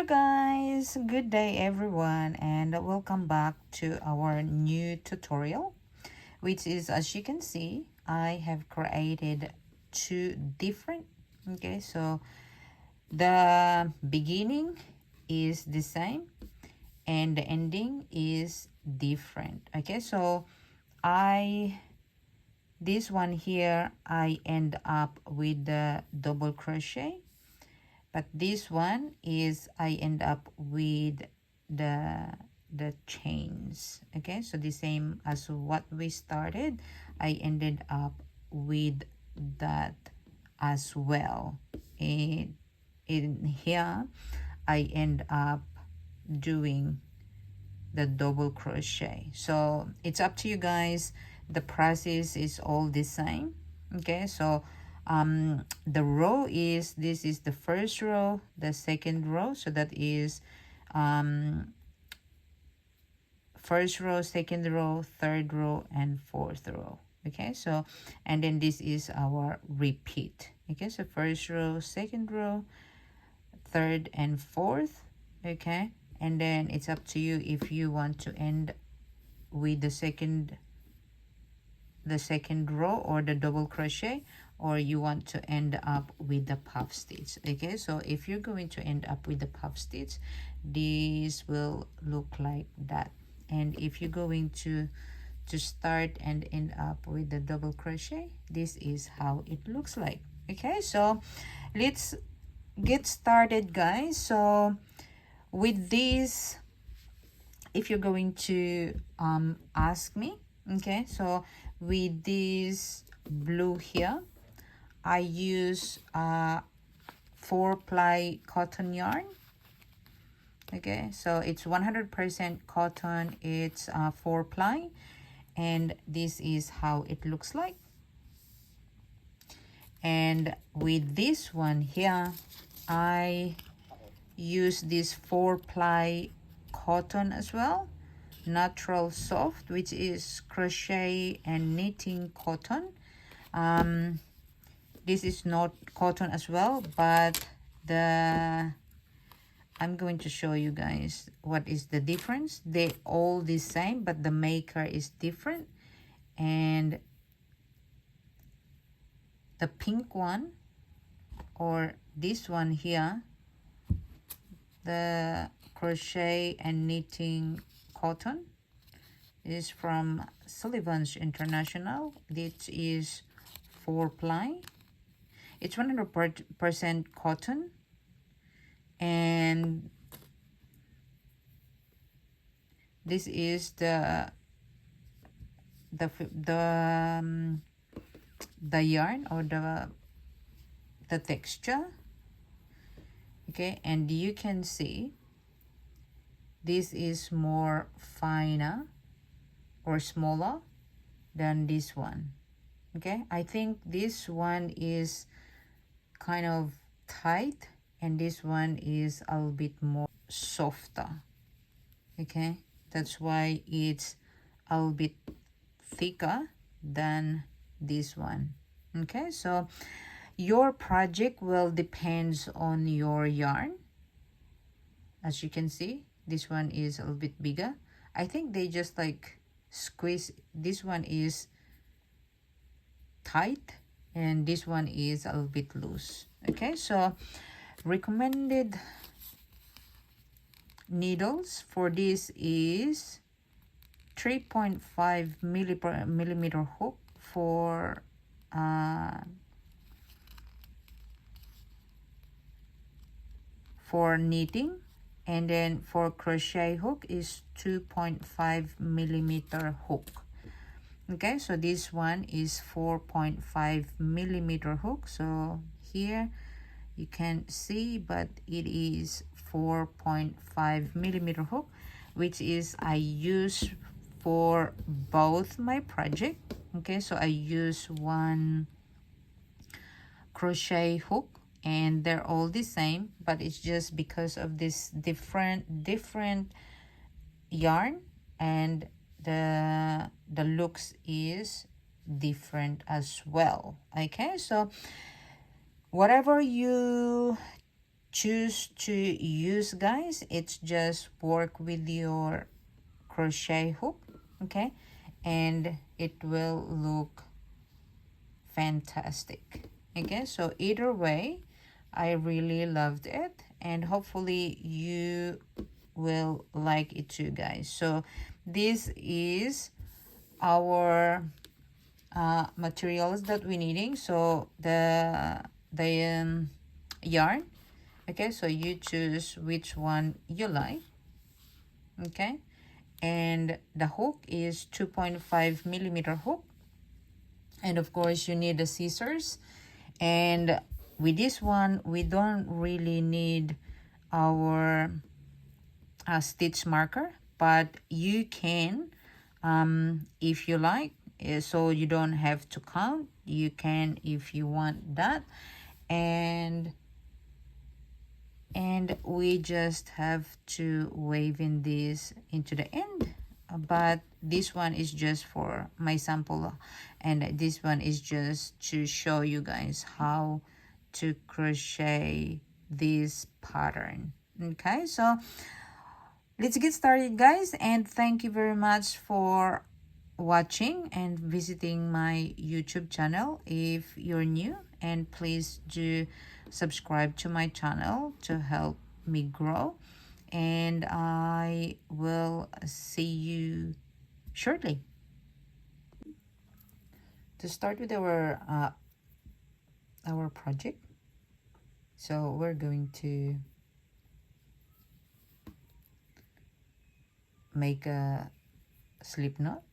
Hello guys, good day everyone, and welcome back to our new tutorial, which is, as you can see, I have created two different. Okay, so the beginning is the same and the ending is different. Okay, so I this one here I end up with the double crochet, but this one is I end up with the chains. Okay, so the same as what we started, I ended up with that as well. In here I end up doing the double crochet. So it's up to you guys, the process is all the same. Okay, so the row is, this is the first row, the second row, so that is first row, second row, third row, and fourth row. Okay, so and then this is our repeat. Okay, so first row, second row, third and fourth. Okay, and then it's up to you if you want to end with the second row or the double crochet, or you want to end up with the puff stitch. Okay, so if you're going to end up with the puff stitch, this will look like that. And if you're going to start and end up with the double crochet, this is how it looks like. Okay, so let's get started guys. So with this, if you're going to ask me, okay, so with this blue here, I use 4-ply cotton yarn. Okay, so it's 100% cotton, it's 4-ply, and this is how it looks like. And with this one here, I use this 4-ply cotton as well, natural soft, which is crochet and knitting cotton. This is not cotton as well, but I'm going to show you guys what is the difference. They all the same, but the maker is different. And the pink one, or this one here, the crochet and knitting cotton, is from Sullivan's International. This is 4-ply. It's 100% cotton, and this is the yarn, or the texture. Okay, and you can see this is more finer or smaller than this one. Okay, I think this one is kind of tight and this one is a little bit more softer. Okay, that's why it's a little bit thicker than this one. Okay, so your project will depends on your yarn. As you can see, this one is a little bit bigger. I think they just like squeeze. This one is tight and this one is a little bit loose. Okay, so recommended needles for this is 3.5 millimeter hook for knitting, and then for crochet hook is 2.5 millimeter hook. Okay, so this one is 4.5 millimeter hook. So here you can see, but it is 4.5 millimeter hook, which is I use for both my project. Okay, so I use one crochet hook and they're all the same, but it's just because of this different yarn, and the looks is different as well. Okay, so whatever you choose to use, guys, it's just work with your crochet hook, okay, and it will look fantastic. Okay, so either way, I really loved it, and hopefully you will like it too, guys. So this is our materials that we're needing. So the yarn, okay, so you choose which one you like, okay, and the hook is 2.5 millimeter hook, and of course you need the scissors. And with this one, we don't really need our stitch marker, but you can, if you like, so you don't have to count. You can if you want that. And we just have to wave in this into the end, but this one is just for my sample, and this one is just to show you guys how to crochet this pattern. Okay, so let's get started, guys, and thank you very much for watching and visiting my YouTube channel if you're new, and please do subscribe to my channel to help me grow, and I will see you shortly. To start with our project, so we're going to make a slip knot,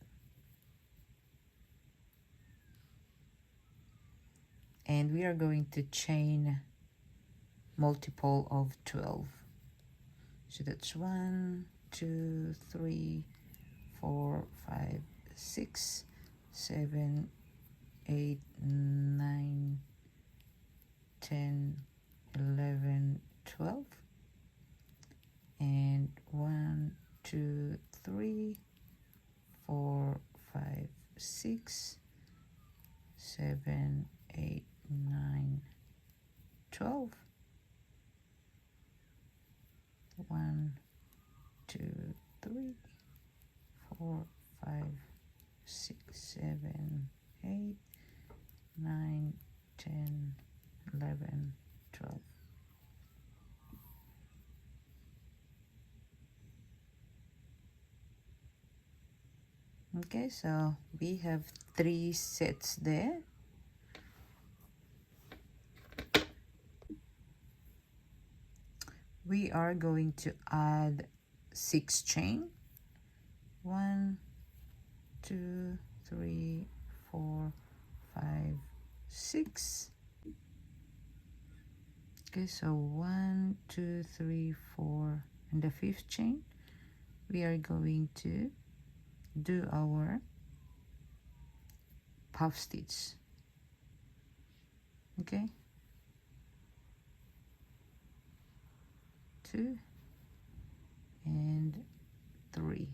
and we are going to chain multiple of 12. So that's 1, 2, 3, 4, 5, 6, 7, 8, 9, 10, 11, 12, and 1, 2, 3, 4, 5, 6, 7, 8, 9, 12. 1, 2, 3, 4, 5, 6, 7, 8, 9, 10, 11, 12. Okay, so we have 3 sets there. We are going to add 6 chain. 1, 2, 3, 4, 5, 6. Okay, so 1, 2, 3, 4, and the 5th chain, we are going to do our puff stitch. Okay, 2 and 3,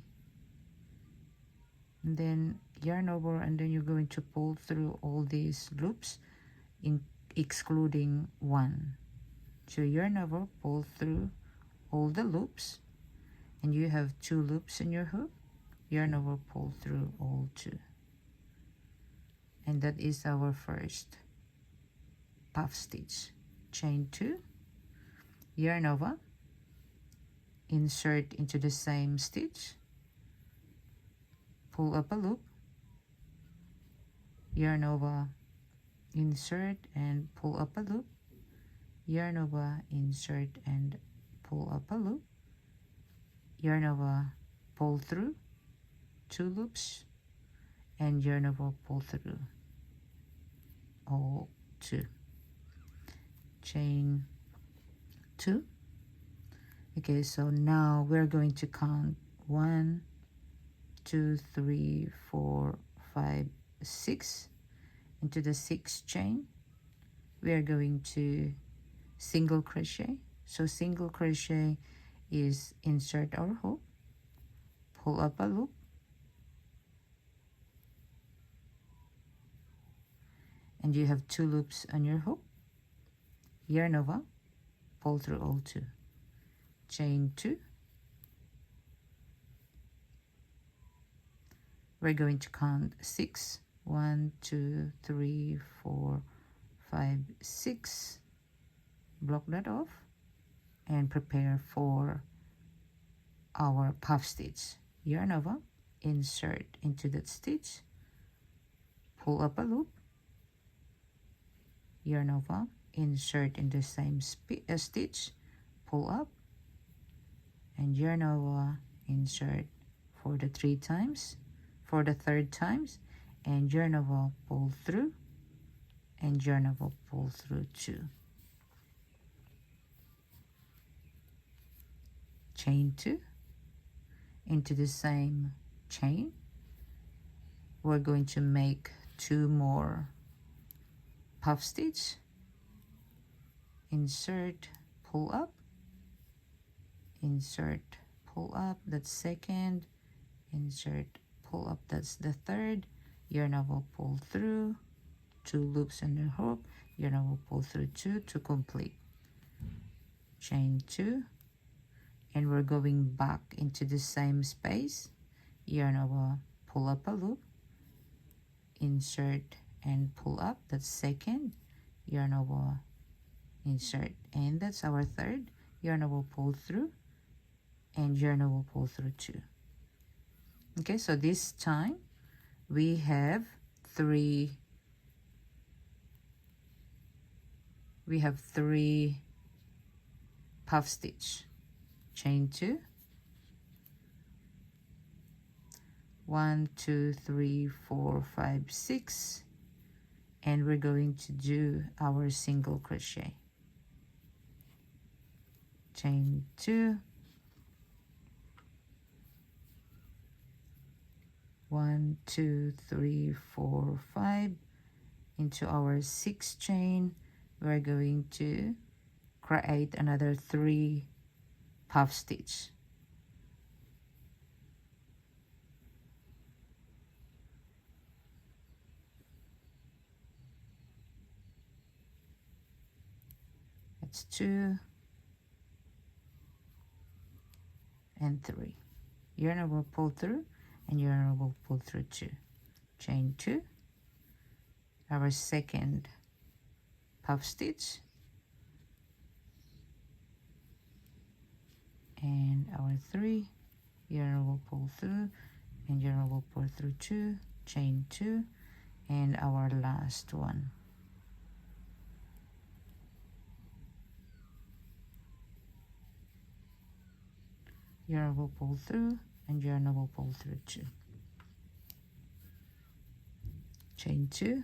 and then yarn over, and then you're going to pull through all these loops, in excluding 1. So yarn over, pull through all the loops, and you have 2 loops in your hook. Yarn over, pull through all 2, and that is our first puff stitch. Chain 2, yarn over, insert into the same stitch, pull up a loop, yarn over, insert and pull up a loop, yarn over, insert and pull up a loop, yarn over, pull through 2 loops, and yarn over, pull through all 2. Chain 2. Okay, so now we're going to count 1, 2, 3, 4, 5, 6. Into the 6th chain, we are going to single crochet. So single crochet is insert our hook, pull up a loop, and you have 2 loops on your hook, yarn over, pull through all two, chain 2. We're going to count 6. 1, 2, 3, 4, 5, 6. Block that off and prepare for our puff stitch. Yarn over, insert into that stitch, pull up a loop, yarn over, insert in the same stitch, pull up, and yarn over, insert for the 3 times, for the 3rd times, and yarn over, pull through, and yarn over, pull through 2. Chain 2 into the same chain. We're going to make 2 more puff stitch, insert, pull up, insert, pull up, that's 2nd, insert, pull up, that's the 3rd, yarn over, pull through, 2 loops in the hook, yarn over, pull through 2 to complete. Chain 2, and we're going back into the same space, yarn over, pull up a loop, insert and pull up, that's 2nd, yarn over, insert, and that's our 3rd, yarn over, pull through, and yarn over, pull through 2. Okay, so this time we have 3 puff stitch. Chain 2, 1, 2, 3, 4, 5, 6, and we're going to do our single crochet. Chain 2, 1, 2, 3, 4, 5, into our 6th chain. We're going to create another 3 puff stitch. That's 2 and 3. Yarn over, pull through, and yarn over, pull through 2. Chain 2, our 2nd puff stitch, and our 3, yarn over, pull through, and yarn over, pull through 2, chain 2, and our last one. Yarn over, pull through, and yarn over, pull through 2. Chain 2.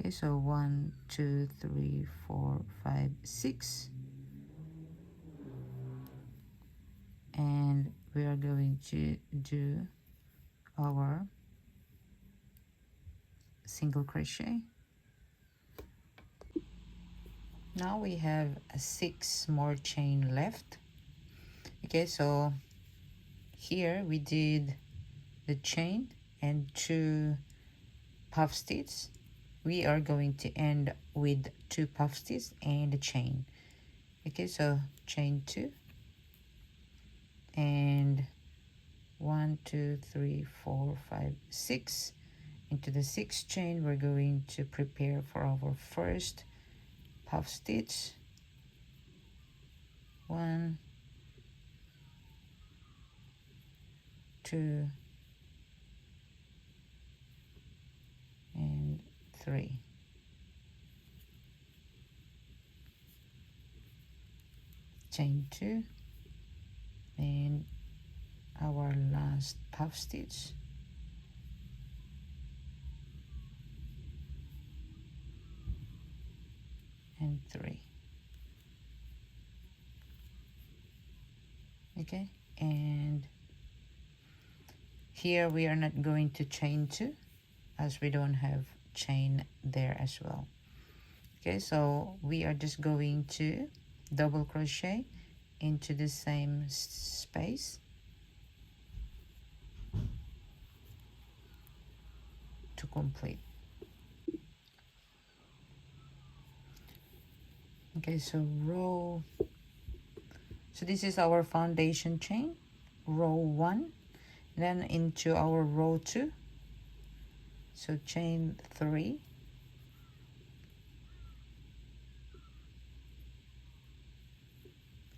Okay, so 1, 2, 3, 4, 5, 6. And we are going to do our single crochet. Now we have 6 more chain left. Okay, so here we did the chain and 2 puff stitch. We are going to end with 2 puff stitch and a chain. Okay, so chain 2, and 1, 2, 3, 4, 5, 6. Into the 6th chain, we're going to prepare for our first puff stitch. 1, 2, and 3. Chain 2, and our last puff stitch. And 3. Okay, and here we are not going to chain 2 as we don't have chain there as well. Okay, so we are just going to double crochet into the same space to complete. Okay, so row, so this is our foundation chain, row 1, then into our row 2, so chain 3,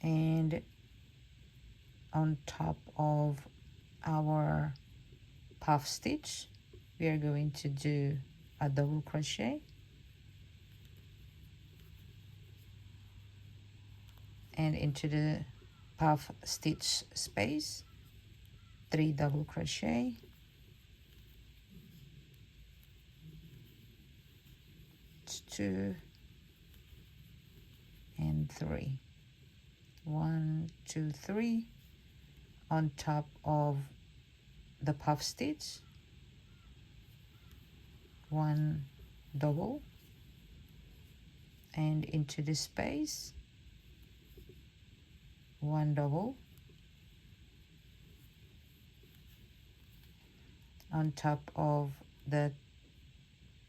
and on top of our puff stitch we are going to do a double crochet, and into the puff stitch space 3 double crochet, it's 2 and 3, 1 2 3 on top of the puff stitch, 1 double, and into the space 1 double, on top of the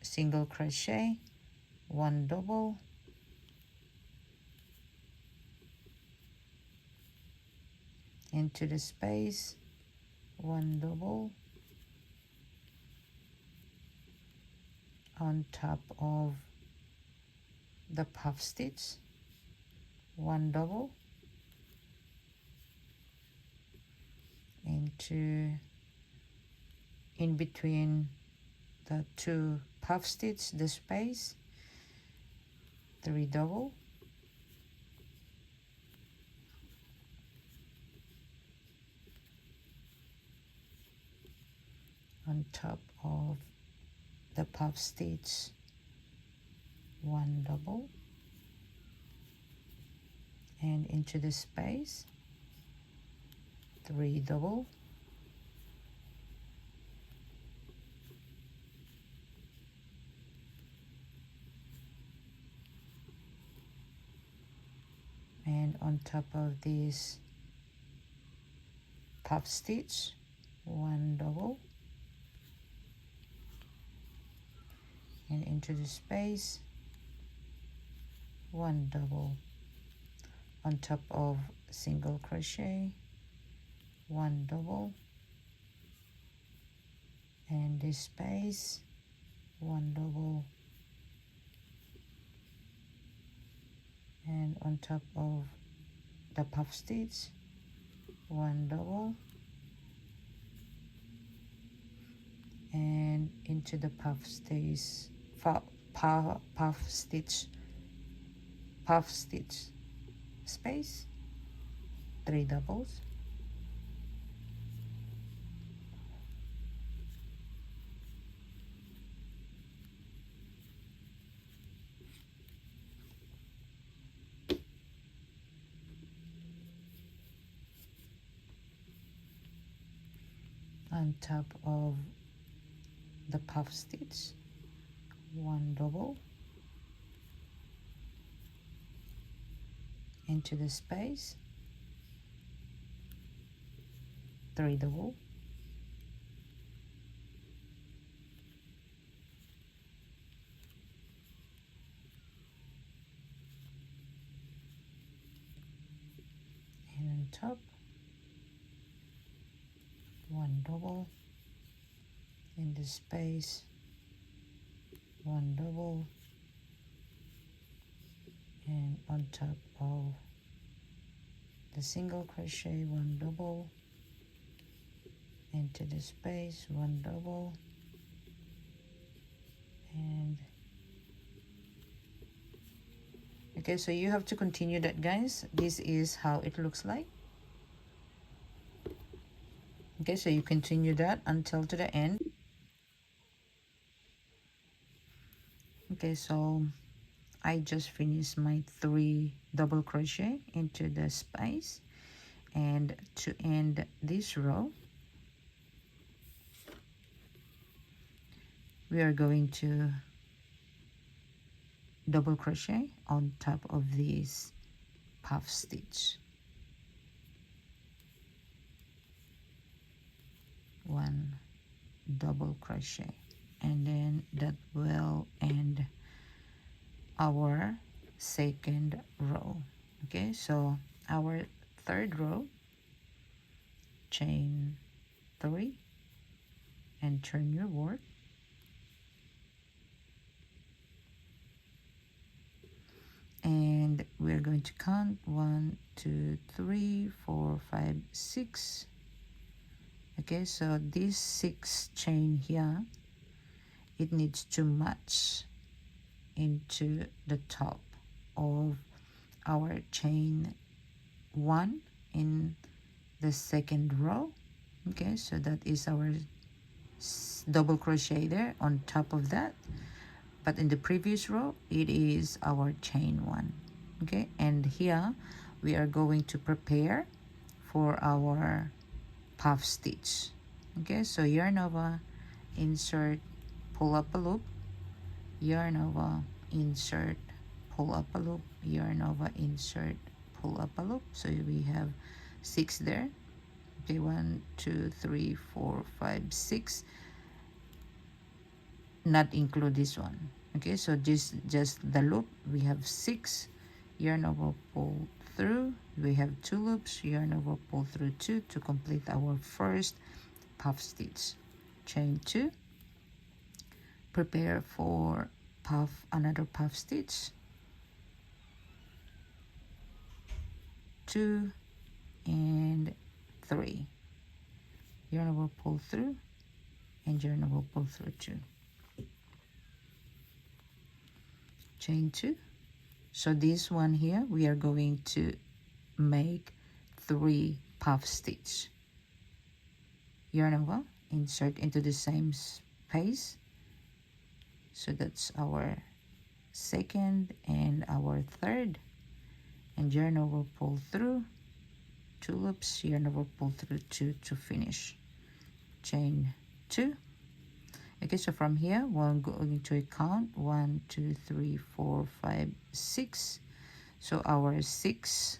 single crochet 1 double, into the space 1 double, on top of the puff stitch 1 double, into in between the 2 puff stitch the space 3 double, on top of the puff stitch 1 double, and into the space 3 double, and on top of this puff stitch 1 double, and into the space 1 double, on top of single crochet 1 double, and this space 1 double, and on top of the puff stitch 1 double, and into the puff stitch puff stitch space 3 doubles, on top of the puff stitch 1 double, into the space 3 double, and on top 1 double, in the space 1 double, and on top of the single crochet 1 double, into the space 1 double, and okay, so you have to continue that, guys. This is how it looks like. Okay, so you continue that until to the end. Okay, so I just finished my 3 double crochet into the space, and to end this row we are going to double crochet on top of this puff stitch, 1 double crochet, and then that will end our second row. Okay, so our third row, chain 3 and turn your work, and we're going to count 1 2 3 4 5 6. Okay, so this 6 chain here, it needs to match into the top of our chain 1 in the second row. Okay, so that is our double crochet there on top of that, but in the previous row it is our chain 1. Okay, and here we are going to prepare for our puff stitch. Okay, so yarn over, insert, pull up a loop, yarn over, insert, pull up a loop, yarn over, insert, pull up a loop. So we have 6 there. Okay, 1 2 3 4 5 6, not include this one. Okay, so this just the loop, we have 6, yarn over, pull through, we have 2 loops, yarn over, pull through 2 to complete our first puff stitch. Chain 2, prepare for another puff stitch, 2 and 3, yarn over, pull through, and yarn over, pull through 2, chain 2. So this one here, we are going to make 3 puff stitch, yarn over, insert into the same space. So that's our second and our third, and yarn over, pull through, 2 loops, yarn over, pull through 2 to finish. Chain 2. Okay, so from here we're going to count 1 2 3 4 5 6. So our 6,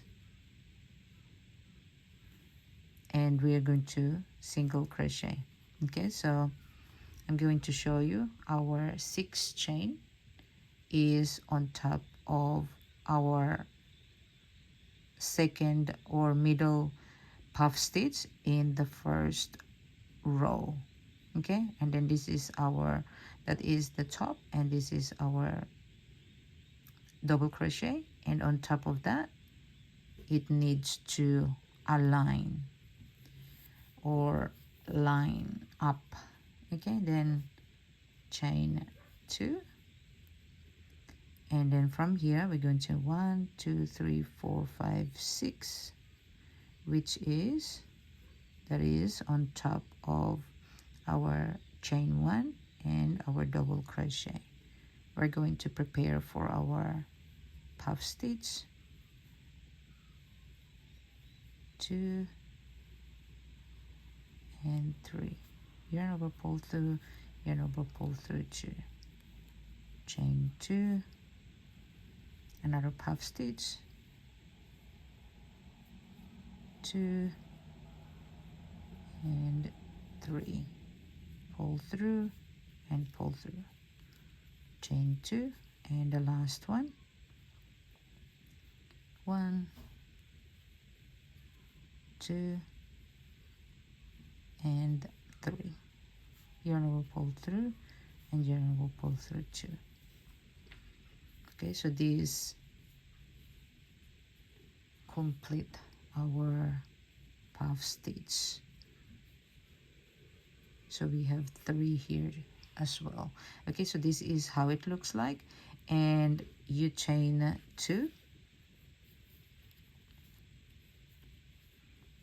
and we are going to single crochet. Okay, so I'm going to show you our 6 chain is on top of our second or middle puff stitch in the first row. Okay, and then this is our, that is the top, and this is our double crochet, and on top of that it needs to align or line up. Okay, then chain 2, and then from here we're going to 1 2 3 4 5 6, which is, that is on top of our chain 1 and our double crochet. We're going to prepare for our puff stitch, 2 and 3, yarn over, pull through, yarn over, pull through 2, chain 2, another puff stitch, 2 and 3, pull through and pull through, chain 2, and the last one, 1 2 and 3, yarn over, pull through, and yarn over, pull through 2. Okay, so these complete our puff stitch. So we have 3 here as well. Okay, so this is how it looks like, and you chain 2.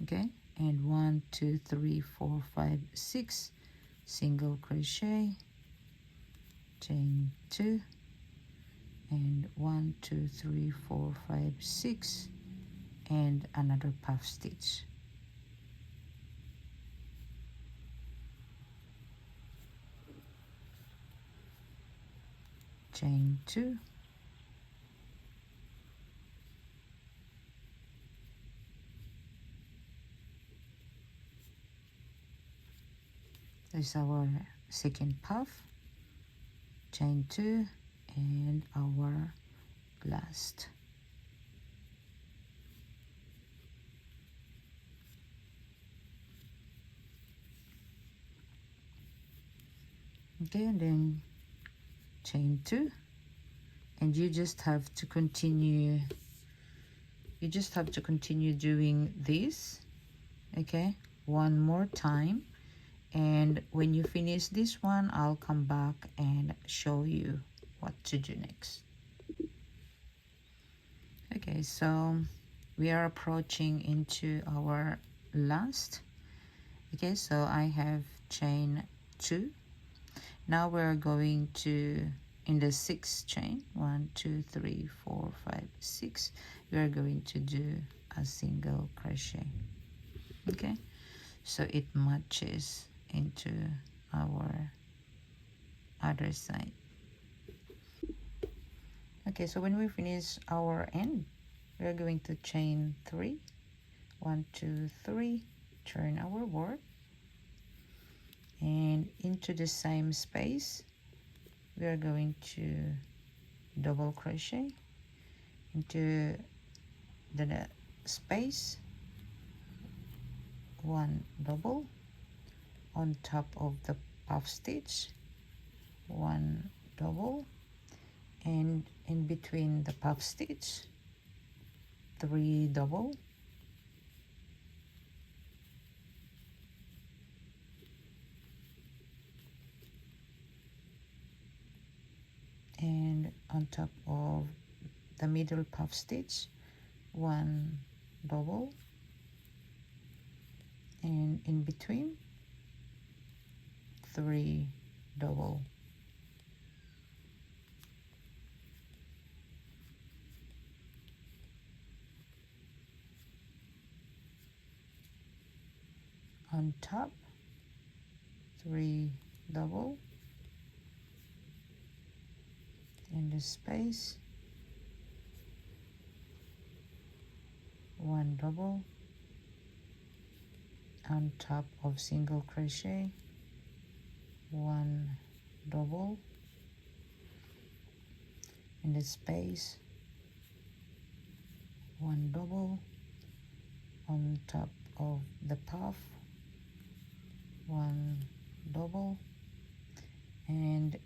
Okay, and 1 2 3 4 5 6, single crochet, chain 2, and 1 2 3 4 5 6, and another puff stitch. Chain 2, this is our second puff, chain 2, and our last. Okay, and then chain 2, and you just have to continue doing this, okay, one more time. And when you finish this one, I'll come back and show you what to do next. Okay, so we are approaching into our last. Okay, so I have chain 2. Now we're going to, in the 6th chain, 1 2 3 4 5 6, we are going to do a single crochet. Okay, so it matches into our other side. Okay, so when we finish our end, we're going to chain 3, 1 2 3, turn our work, and into the same space we are going to double crochet into the space, 1 double on top of the puff stitch, 1 double, and in between the puff stitch, 3 double, and on top of the middle puff stitch, 1 double, and in between, 3 double. On top, 3 double, in the space, 1 double, on top of single crochet, 1 double, in the space, 1 double, on top of the puff, 1 double, and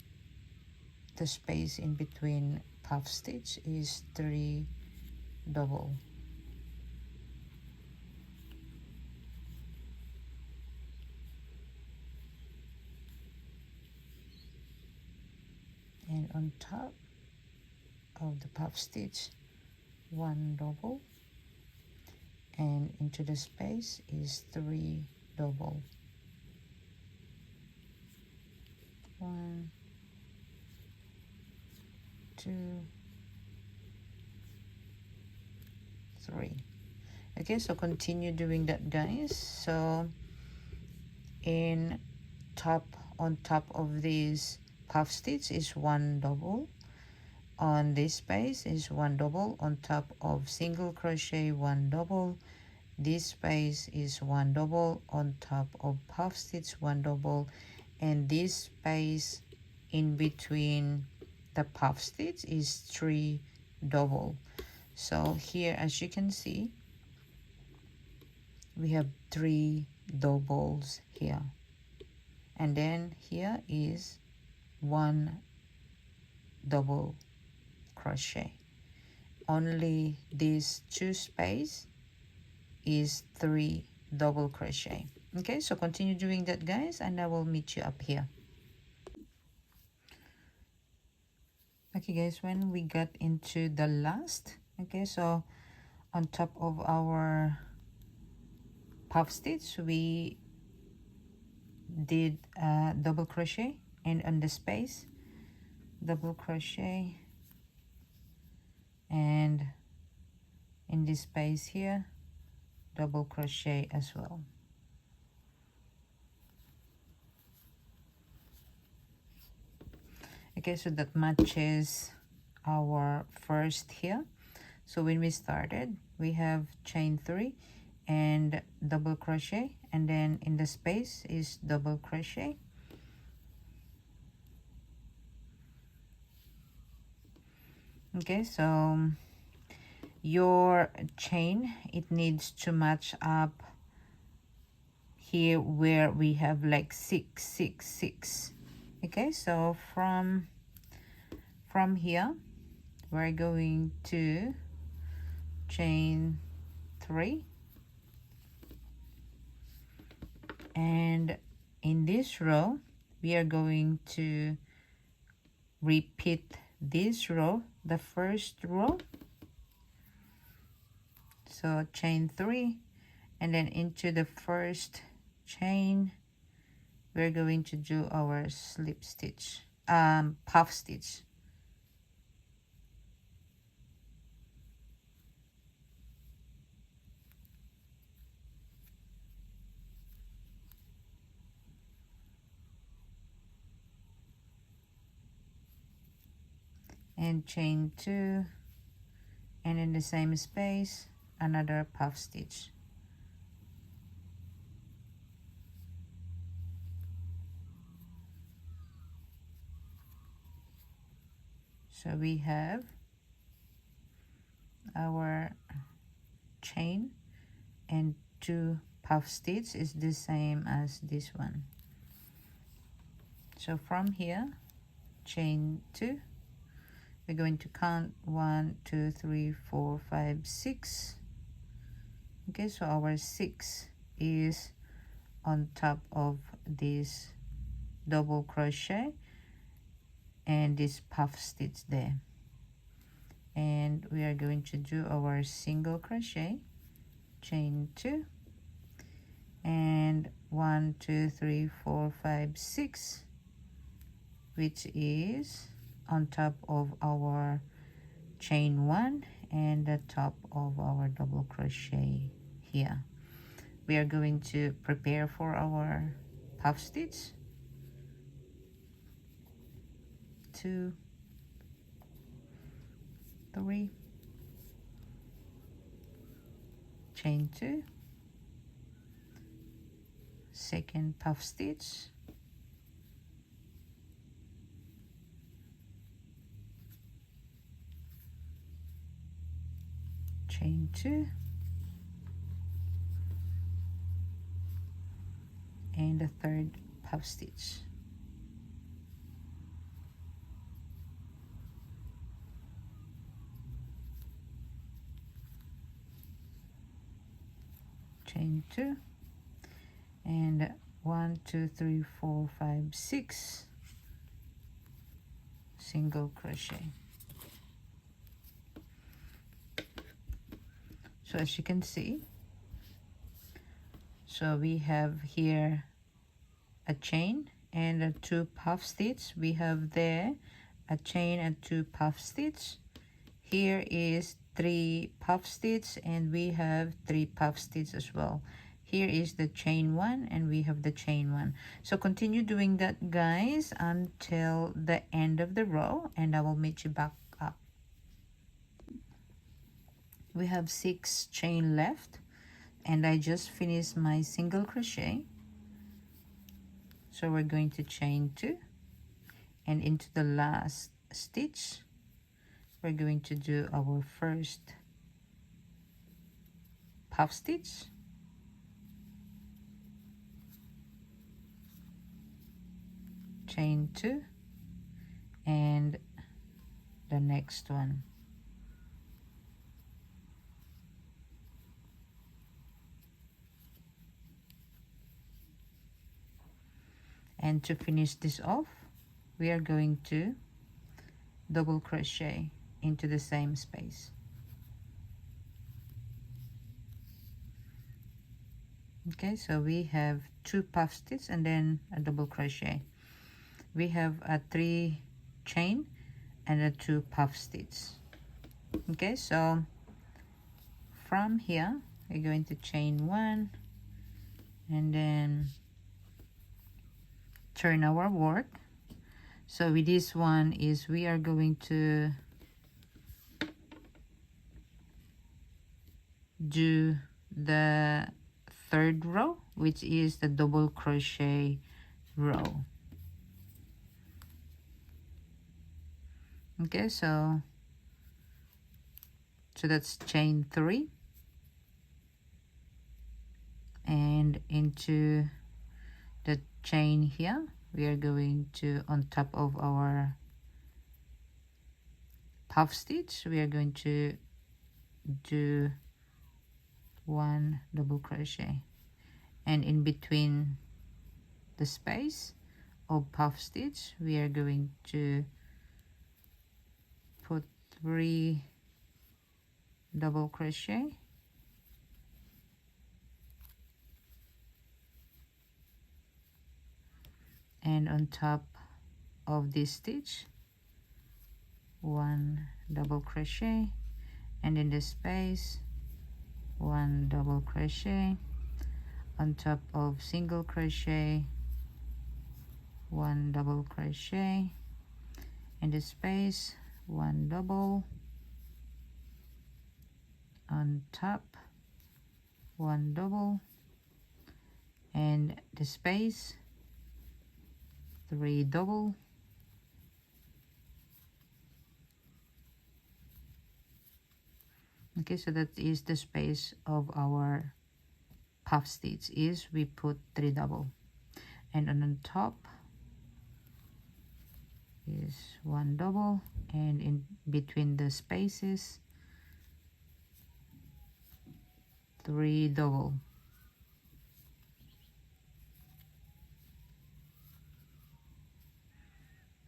the space in between puff stitch is 3 double. And on top of the puff stitch, 1 double, and into the space is 3 double. 1 2 3. Okay, so continue doing that, guys. So on top of this puff stitch is 1 double, on this space is 1 double, on top of single crochet 1 double, this space is 1 double, on top of puff stitch 1 double, and this space in between the puff stitch is 3 double. So here, as you can see, we have 3 doubles here, and then here is 1 double crochet. Only these 2 space is 3 double crochet. Okay, so continue doing that, guys, and I will meet you up here. Okay, guys, when we got into the last, okay, so on top of our puff stitch we did double crochet, and on the space double crochet, and in this space here double crochet as well. Okay, so that matches our first here. So when we started, we have chain 3 and double crochet, and then in the space is double crochet, Okay, so your chain, it needs to match up here where we have like 6 6 6. Okay, so from here we're going to chain 3, and in this row we are going to repeat this row, the first row. So chain 3, and then into the first chain we're going to do our slip stitch, puff stitch. And chain 2, and in the same space another puff stitch. So we have our chain and 2 puff stitch is the same as this one. So from here, chain 2, we're going to count 1 2 3 4 5 6. Okay, so our 6 is on top of this double crochet and this puff stitch there, and we are going to do our single crochet, chain 2, and 1 2 3 4 5 6, which is on top of our chain 1 and the top of our double crochet here. We are going to prepare for our puff stitch. 2 3, chain 2, second puff stitch, chain 2, and the third puff stitch. Chain 2, and 1 2 3 4 5 6 single crochet. So as you can see, so we have here a chain and a 2 puff stitch. We have there a chain and 2 puff stitch. Here is 3 puff stitch, and we have 3 puff stitch as well. Here is the chain 1, and we have the chain 1. So continue doing that, guys, until the end of the row, and I will meet you back up. We have 6 chain left, and I just finished my single crochet. So we're going to chain 2, and into the last stitch we're going to do our first puff stitch, chain 2, and the next one. And to finish this off, we are going to double crochet into the same space. Okay, so we have 2 puff stitch and then a double crochet. We have a 3 chain and a 2 puff stitch. Okay, so from here we're going to chain 1 and then turn our work. So with this one is we are going to do the third row, which is the double crochet row. Okay, so So that's chain 3, and into the chain here we are going to, on top of our puff stitch, we are going to do 1 double crochet, and in between the space of puff stitch we are going to put 3 double crochet, and on top of this stitch 1 double crochet, and in the space 1 double crochet, on top of single crochet 1 double crochet, in the space 1 double, on top 1 double, and the space 3 double, okay. So that is the space of our puff stitch, is we put 3 double, and on the top is 1 double, and in between the spaces 3 double,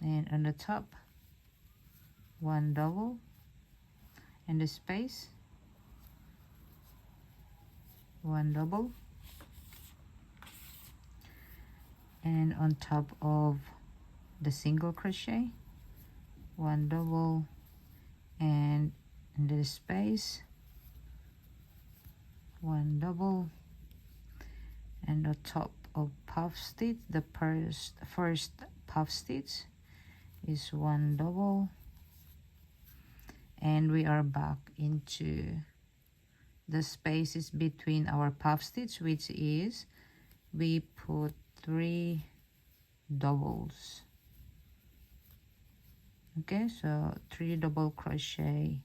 and on the top 1 double, and the space 1 double, and on top of the single crochet 1 double, and in the space 1 double, and the top of puff stitch, the first puff stitch is 1 double, and we are back into the spaces between our puff stitch, which is we put 3 doubles, okay. So 3 double crochet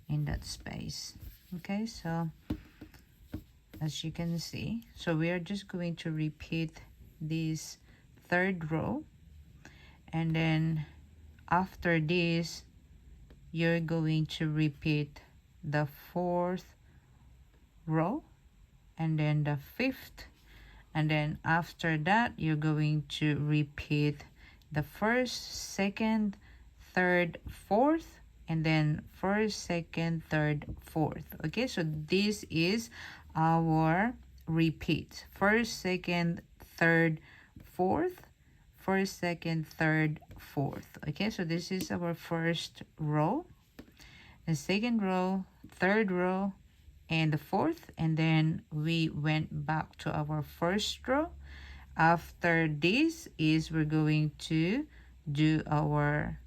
in that space, okay. So as you can see, so we are just going to repeat this 3rd row, and then after this you're going to repeat the 4th row, and then the 5th, and then after that you're going to repeat the 1st, 2nd, 3rd, 4th, and then 1st, 2nd, 3rd, 4th, okay. So this is our repeat: 1st, 2nd, 3rd, 4th, 1st, 2nd, 3rd, 4th, okay. So this is our 1st row, the 2nd row, 3rd row, and the 4th, and then we went back to our 1st row. After this is we're going to do our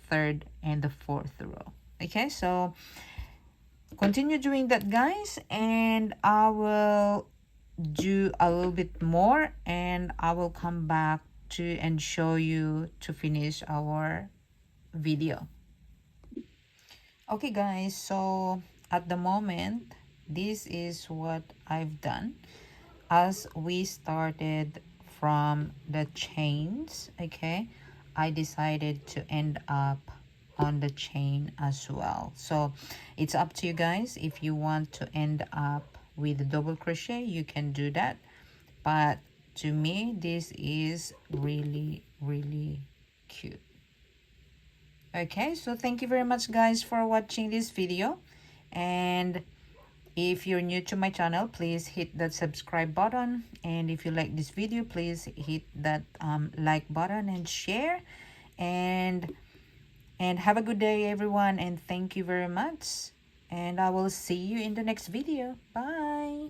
3rd and the 4th row, okay. So continue doing that, guys, and I will do a little bit more, and I will come back to and show you to finish our video. Okay, guys, so at the moment this is what I've done. As we started from the chains, okay, I decided to end up on the chain as well. So it's up to you guys. If you want to end up with a double crochet, you can do that, but to me this is really cute. Okay, so thank you very much, guys, for watching this video, and if you're new to my channel, please hit that subscribe button, and if you like this video, please hit that like button and share, and have a good day, everyone, and thank you very much, and I will see you in the next video. Bye.